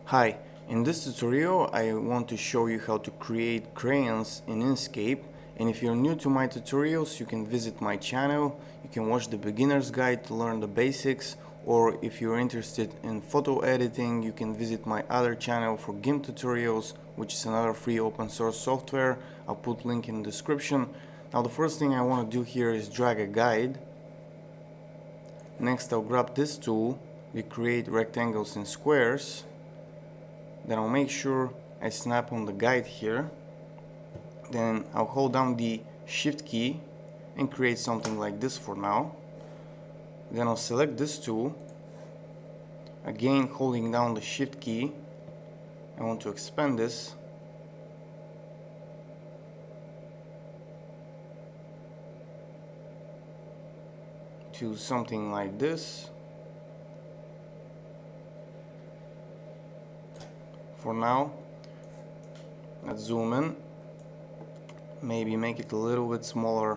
Hi, in this tutorial I want to show you how to create crayons in Inkscape, and if you're new to my tutorials you can visit my channel, you can watch the beginner's guide to learn the basics, or if you're interested in photo editing you can visit my other channel for GIMP tutorials, which is another free open source software. I'll put link in the description. Now the first thing I want to do here is drag a guide. Next I'll grab this tool, we create rectangles and squares. Then I'll make sure I snap on the guide here. Then I'll hold down the shift key and create something like this for now. Then I'll select this tool, again holding down the shift key. I want to expand this. To something like this. For now, let's zoom in, maybe make it a little bit smaller,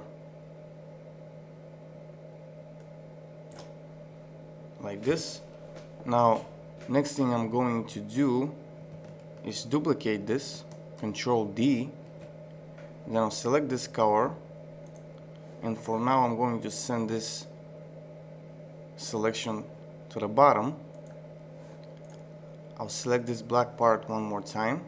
like this. Now, next thing I'm going to do is duplicate this, Control D, then I'll select this color, and for now I'm going to send this selection to the bottom. I'll select this black part one more time,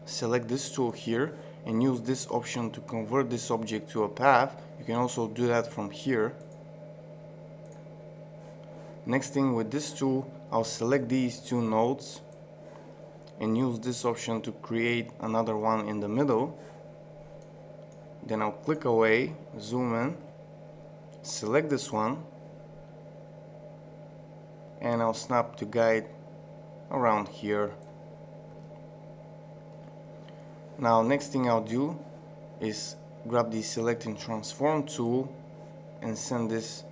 select this tool here and use this option to convert this object to a path. You can also do that from here. Next thing, with this tool I'll select these two nodes and use this option to create another one in the middle. Then I'll click away, zoom in, select this one, and I'll snap to guide around here. Now next thing I'll do is grab the select and transform tool and send this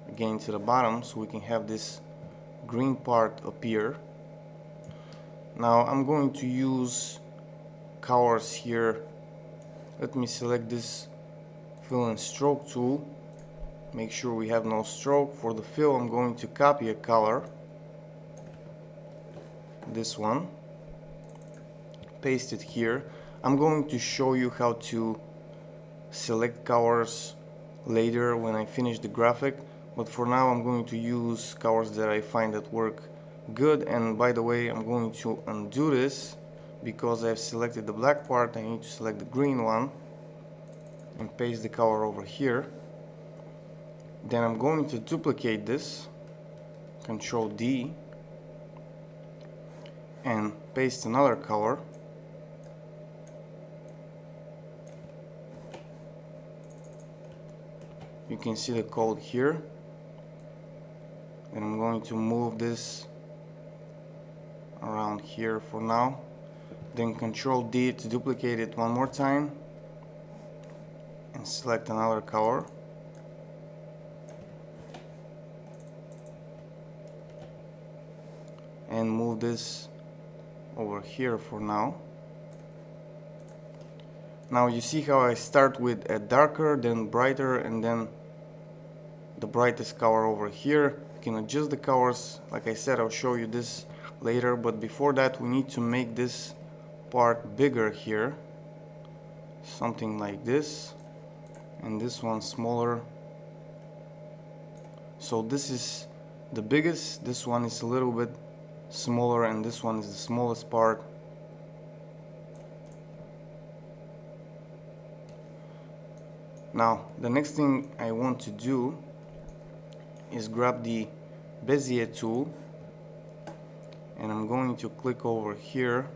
again to the bottom so we can have this green part appear. Now I'm going to use colors here. Let me select this fill and stroke tool, make sure we have no stroke. For the fill I'm going to copy a color, this one, paste it here. I'm going to show you how to select colors later when I finish the graphic, but for now I'm going to use colors that I find that work good. And by the way, I'm going to undo this because I've selected the black part. I need to select the green one and paste the color over here. Then I'm going to duplicate this, Control D, and paste another color. You can see the code here. And I'm going to move this around here for now. Then Control D to duplicate it one more time and select another color. And move this over here for now. Now you see how I start with a darker, then brighter, and then the brightest color over here. You can adjust the colors. Like I said, I'll show you this later, but before that we need to make this part bigger here. Something like this, and this one smaller. So this is the biggest, this one is a little bit smaller, and this one is the smallest part. Now the next thing I want to do is grab the Bezier tool, and I'm going to click over here.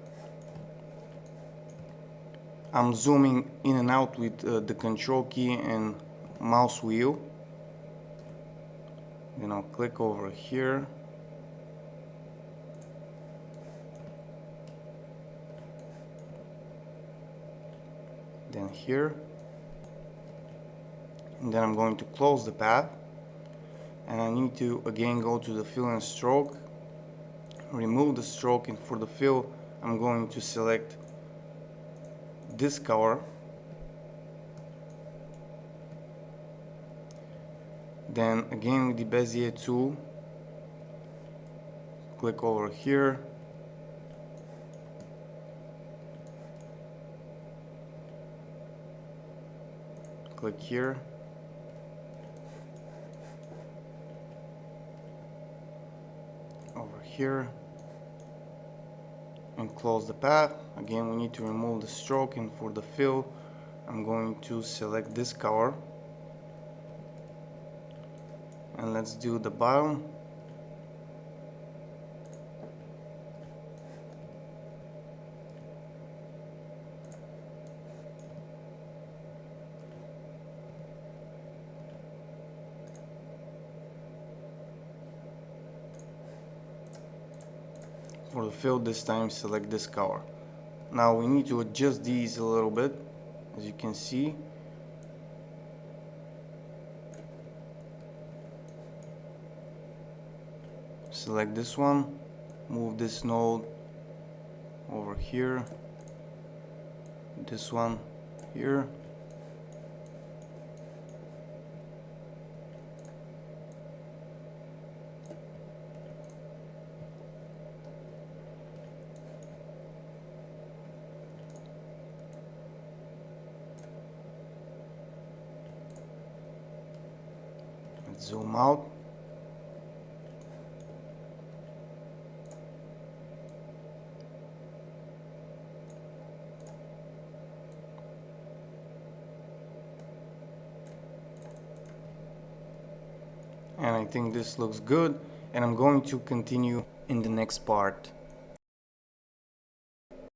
I'm zooming in and out with the control key and mouse wheel. Then I'll click over here. Then here, and then I'm going to close the path, and I need to again go to the fill and stroke, remove the stroke, and for the fill I'm going to select this color. Then again with the Bezier tool, click over here, click here, over here, and close the path. Again, we need to remove the stroke, and for the fill I'm going to select this color, and let's do the bottom. For the fill this time, select this color. Now we need to adjust these a little bit, as you can see. Select this one, move this node over here, this one here, let's zoom out. And I think this looks good, and I'm going to continue in the next part.